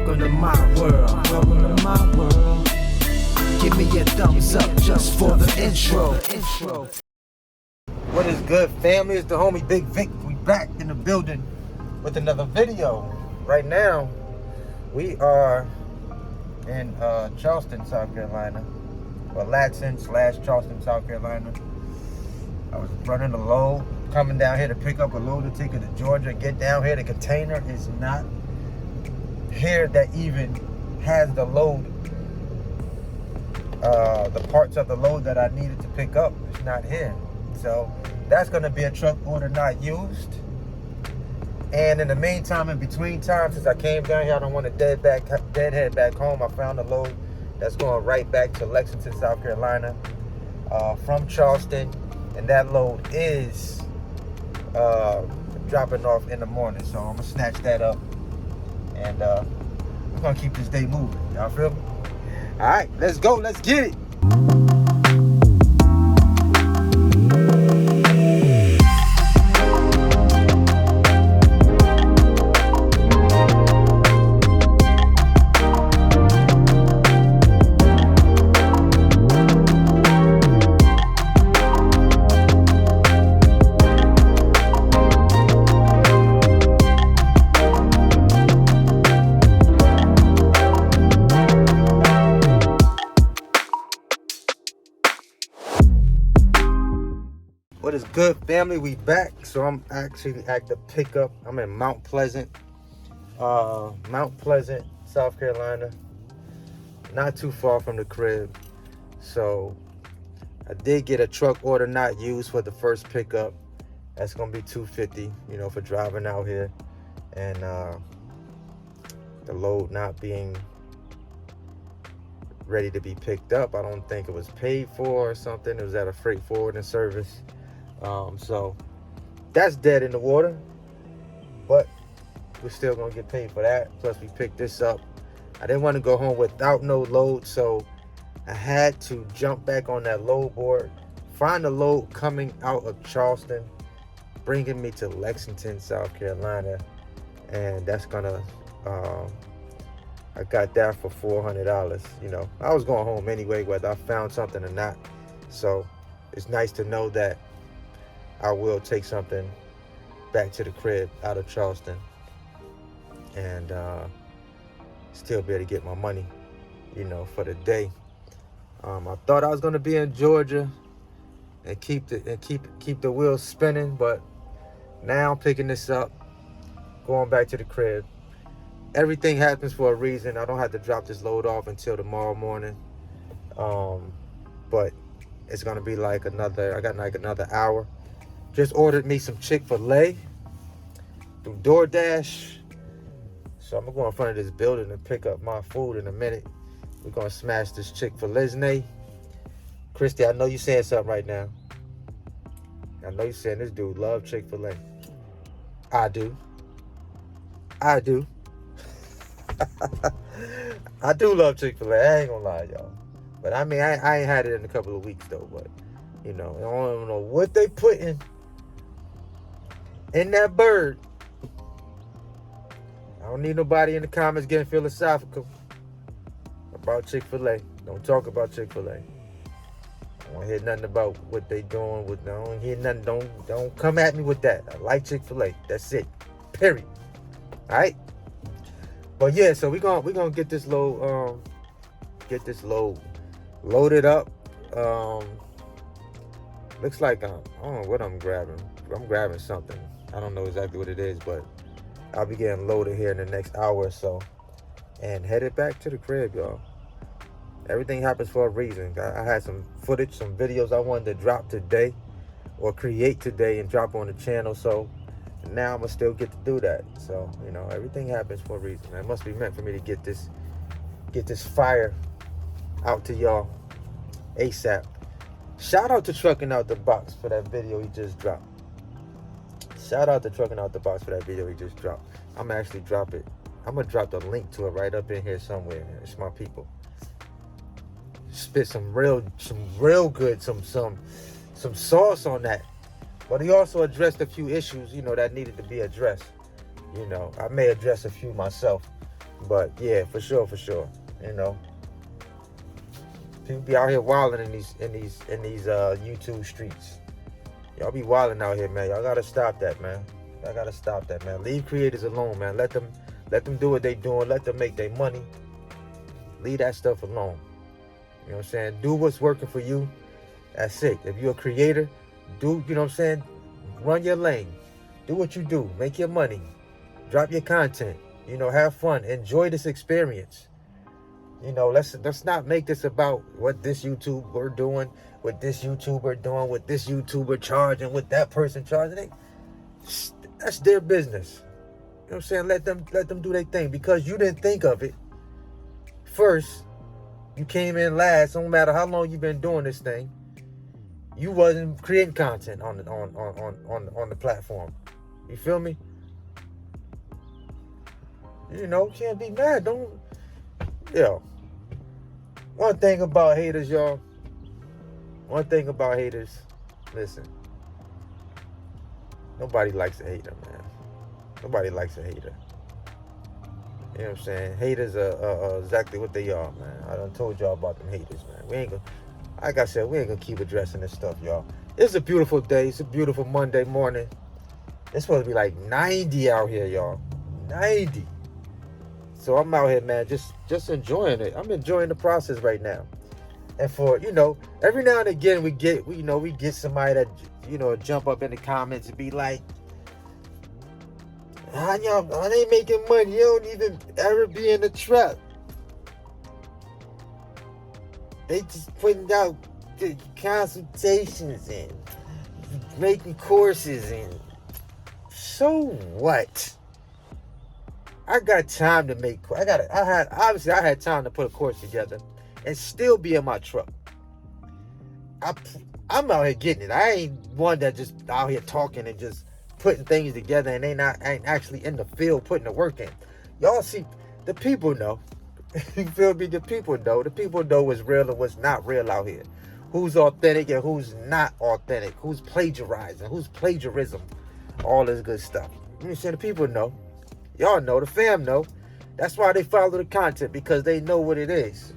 Welcome to my world. Welcome to my world. Give me a thumbs up just for the intro. What is good, family? It's the homie Bigg Vic. We back in the building with another video. Right now, we are in Charleston, South Carolina. Well, Latson/Charleston, South Carolina. I was running a load, coming down here to pick up a load to take it to Georgia. Get down here, the container is not here that even has the load. The parts of the load that I needed to pick up is not here. So that's going to be a truck order not used. And in the meantime, in between times, since I came down here, I don't want to deadhead back home. I found a load that's going right back to Lexington, South Carolina, from Charleston. And that load is dropping off in the morning. So I'm going to snatch that up. And we're going to keep this day moving. Y'all feel me? All right, let's go. Let's get it. What is good, family? We back. So I'm actually at the pickup. I'm in Mount Pleasant, South Carolina. Not too far from the crib. So I did get a truck order not used for the first pickup. That's gonna be $250, you know, for driving out here, and the load not being ready to be picked up. I don't think it was paid for or something. It was at a freight forwarding service. So that's dead in the water, but we're still gonna get paid for that. Plus we picked this up. I didn't want to go home without no load, so I had to jump back on that load board, find a load coming out of Charleston, bringing me to Lexington, South Carolina, and that's gonna I got that for $400. You know, I was going home anyway, whether I found something or not. So it's nice to know that I will take something back to the crib out of Charleston and still be able to get my money, you know, for the day. I thought I was gonna be in Georgia and keep the wheels spinning, but now I'm picking this up, going back to the crib. Everything happens for a reason. I don't have to drop this load off until tomorrow morning, but it's gonna be I got like another hour. Just ordered me some Chick-fil-A through DoorDash. So I'm gonna go in front of this building and pick up my food in a minute. We're gonna smash this Chick-fil-A. Christy, I know you saying something right now. I know you saying this dude love Chick-fil-A. I do. I do love Chick-fil-A. I ain't gonna lie, y'all. But I mean, I ain't had it in a couple of weeks though. But you know, I don't know what they putting in that bird. I don't need nobody in the comments getting philosophical about Chick-fil-A. Don't talk about Chick-fil-A. I don't hear nothing about what they doing. I don't hear nothing. Don't come at me with that. I like Chick-fil-A. That's it. Period. All right. But yeah, so we're gonna get this load loaded up. Looks like I don't know what I'm grabbing. I'm grabbing something. I don't know exactly what it is, but I'll be getting loaded here in the next hour or so and headed back to the crib, y'all. Everything happens for a reason. I had some footage, some videos I wanted to drop today or create today and drop on the channel. So now I'm gonna still get to do that. So, you know, everything happens for a reason. It must be meant for me to get this fire out to y'all ASAP. Shout out to Trucking Out the Box for that video he just dropped. Shout out to Trucking Out the Box for that video he just dropped. I'm gonna actually drop it. I'm gonna drop the link to it right up in here somewhere. It's my people. Spit some real good, some sauce on that. But he also addressed a few issues, you know, that needed to be addressed. You know, I may address a few myself. But yeah, for sure. You know, people be out here wilding in these YouTube streets. Y'all be wilding out here, man. Y'all gotta stop that, man. Leave creators alone, man. Let them do what they doing. Let them make their money. Leave that stuff alone. You know what I'm saying? Do what's working for you. That's it. If you're a creator, you know what I'm saying? Run your lane. Do what you do. Make your money. Drop your content. You know, have fun. Enjoy this experience. You know, let's not make this about what this YouTuber doing, what this YouTuber doing, what this YouTuber charging, what that person charging. That's their business. You know what I'm saying? Let them do their thing, because you didn't think of it first. You came in last. No matter how long you've been doing this thing, you wasn't creating content on the platform. You feel me? You know, can't be mad. Don't. Yo. One thing about haters, y'all. Listen. Nobody likes a hater, man. Nobody likes a hater. You know what I'm saying? Haters are exactly what they are, man. I done told y'all about them haters, man. We ain't gonna, like I said, we ain't gonna keep addressing this stuff, y'all. It's a beautiful day. It's a beautiful Monday morning. It's supposed to be like 90 out here, y'all. 90. So I'm out here, man, just enjoying it. I'm enjoying the process right now. And for, you know, every now and again we get somebody that, you know, jump up in the comments and be like, y'all ain't making money. You don't even ever be in the trap. They just putting out the consultations and making courses, and so what? I got time to make. I had time to put a course together and still be in my truck. I'm out here getting it. I ain't one that just out here talking and just putting things together and ain't actually in the field putting the work in. Y'all see, the people know. You feel me? The people know. The people know what's real and what's not real out here. Who's authentic and who's not authentic. Who's plagiarizing. Who's plagiarism. All this good stuff. You know, the people know. Y'all know. The fam know. That's why they follow the content, because they know what it is.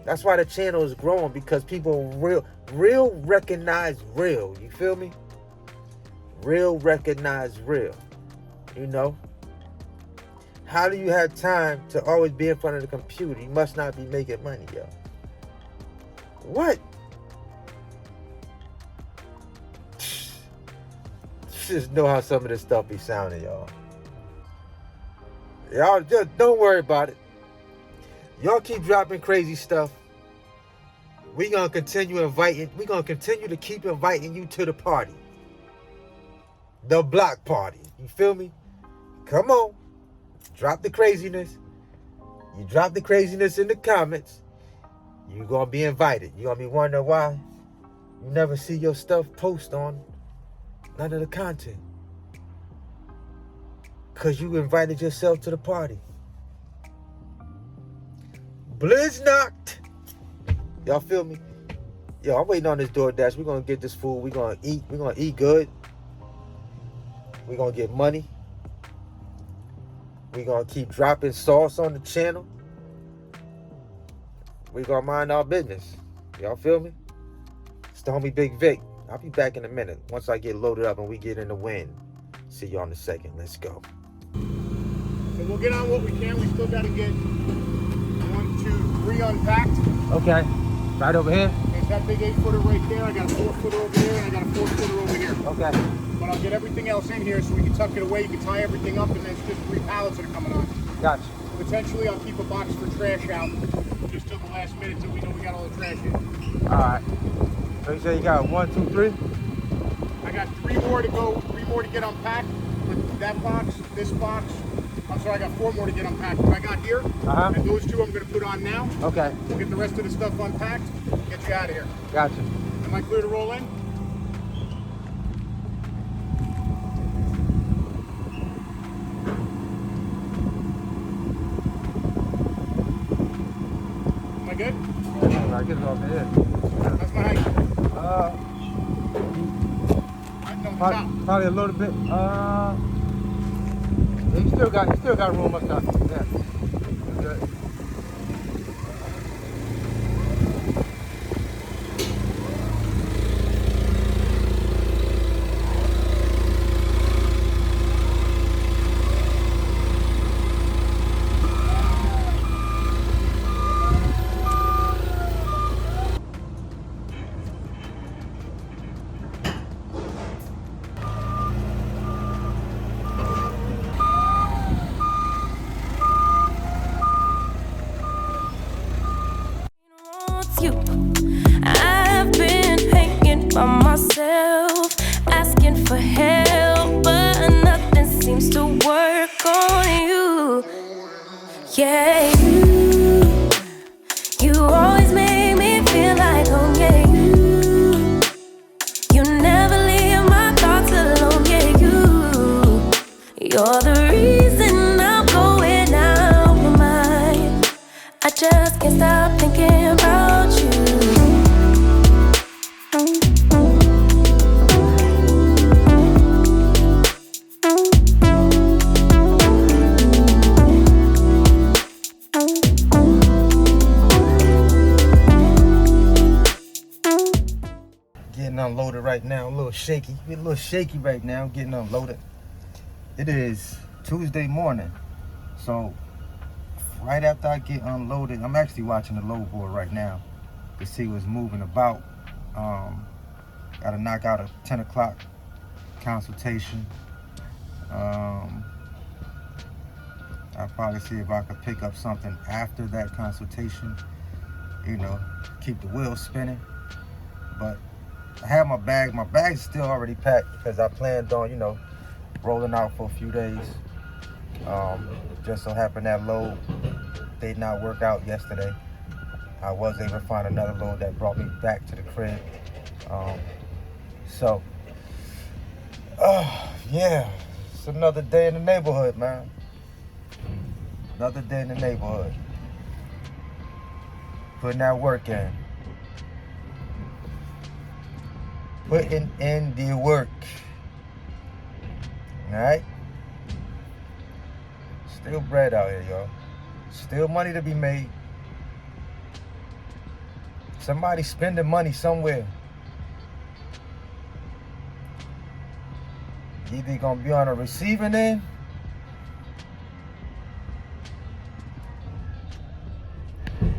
That's why the channel is growing, because people real recognize real. You feel me? Real recognize real. You know? How do you have time to always be in front of the computer? You must not be making money, yo. What? Just know how some of this stuff be sounding, y'all. Y'all just don't worry about it. Y'all keep dropping crazy stuff. We're going to continue to keep inviting you to the party. The block party. You feel me? Come on. Drop the craziness. You drop the craziness in the comments. You're going to be invited. You're going to be wondering why you never see your stuff post on none of the content. Because you invited yourself to the party. Blizz knocked. Y'all feel me? Yo, I'm waiting on this DoorDash. We're going to get this food. We're going to eat. We're going to eat good. We're going to get money. We're going to keep dropping sauce on the channel. We're going to mind our business. Y'all feel me? It's the homie Bigg Vic. I'll be back in a minute once I get loaded up and we get in the wind. See y'all in a second. Let's go. So we'll get on what we can. We still got to get 1, 2, 3 unpacked. Okay. Right over here? There's that big 8-footer right there. I got a 4-footer over there, and I got a 4-footer over here. Okay. But I'll get everything else in here so we can tuck it away. You can tie everything up, and there's just 3 pallets that are coming on. Gotcha. Potentially, I'll keep a box for trash out just till the last minute till we know we got all the trash in. All right. So you say you got 1, 2, 3? I got 3 more to go, 3 more to get unpacked with that box, this box. I'm sorry, I got 4 more to get unpacked. What I got here, and those 2 I'm going to put on now. Okay. We'll get the rest of the stuff unpacked, get you out of here. Gotcha. Am I clear to roll in? Am I good? I get it off here. That's my height. No, the top. Probably a little bit. You still got room up top. Yeah. Good. You. I've been hanging by myself, asking for help, but nothing seems to work on you. Yeah, you always make me feel like home. Yeah, you never leave my thoughts alone. Yeah, you're the reason I'm going out my mind. I just can't stop thinking about you. Getting unloaded right now. A little shaky. We're a little shaky right now. Getting unloaded. It is Tuesday morning, so right after I get unloaded, I'm actually watching the load board right now to see what's moving about. Gotta knock out a 10 o'clock consultation. I'll probably see if I could pick up something after that consultation, you know, keep the wheels spinning. But I have my bag. My bag's still already packed because I planned on, you know, rolling out for a few days. Just so happened that load did not work out yesterday. I was able to find another load that brought me back to the crib. Yeah, it's another day in the neighborhood, man. Another day in the neighborhood. Putting that work in. Putting in the work. Alright? Still bread out here, y'all. Still money to be made. Somebody spending money somewhere. Either gonna be on a receiving end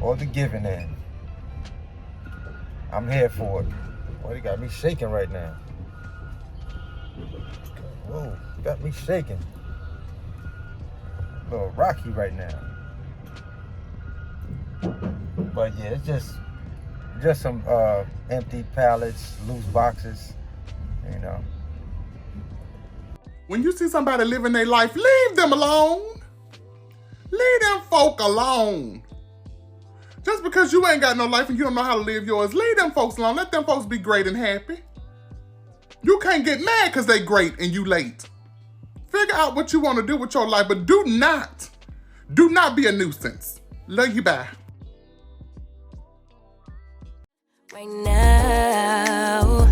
or the giving end. I'm here for it. Boy, they got me shaking right now. Whoa, got me shaking. A little rocky right now. But yeah, it's just some empty pallets, loose boxes, you know. When you see somebody living their life, leave them alone. Leave them folk alone. Just because you ain't got no life and you don't know how to live yours, leave them folks alone. Let them folks be great and happy. You can't get mad because they great and you late. Figure out what you want to do with your life, but do not be a nuisance. Love you, bye. Right now